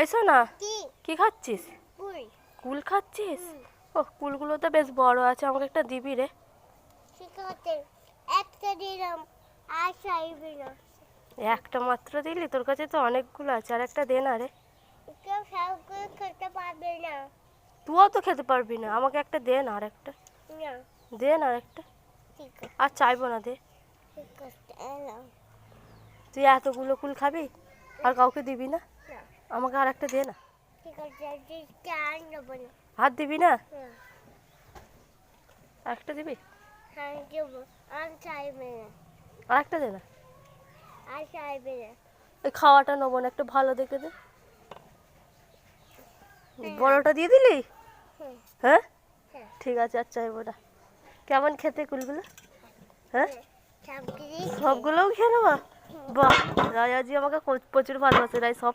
এসো না। কি খাচ্ছিস? কুল খাচ্ছিস? ও, কুলগুলো তো বেশ বড় আছে, আমাকে একটা দিবি রে? একটা দিলাম আর চাইবি না। একটা মাত্র দিলি? তোর কাছে তো অনেকগুলো আছে, আর একটা দে না রে। কেউ সবগুলো খেতে পারবে না। তুইও তো খেতে পারবি না, আমাকে একটা দে না, আর একটা না, দে না, আর একটা। ঠিক আছে, আর চাইবো না, দে। ঠিক আছে, এলাম। তুই এতগুলো কুল খাবি আর কাউকে দিবি না? না, আমাকে আর একটা দে না। ঠিক আছে, আজকে আর নেবো না। হাত দিবি না? হ্যাঁ, আর একটা দিবি? হ্যাঁ দেবো, আর চাইবে না, আর একটা দে না। আর চাইবে না। ওই খাওয়াটা নেবো না, একটু ভালো দেখে দে। বড়টা দিয়ে দিলি? হ্যাঁ, হ্যাঁ, হ্যাঁ, ঠিক আছে, আর চাইবো না। কেমন খেতে কুলগুলো? হ্যাঁ, সবগুলোই সবগুলোও খেয়ে নেবো? বাহ, রাজাজি আমাকে প্রচুর ভালোবাসে, রাই সব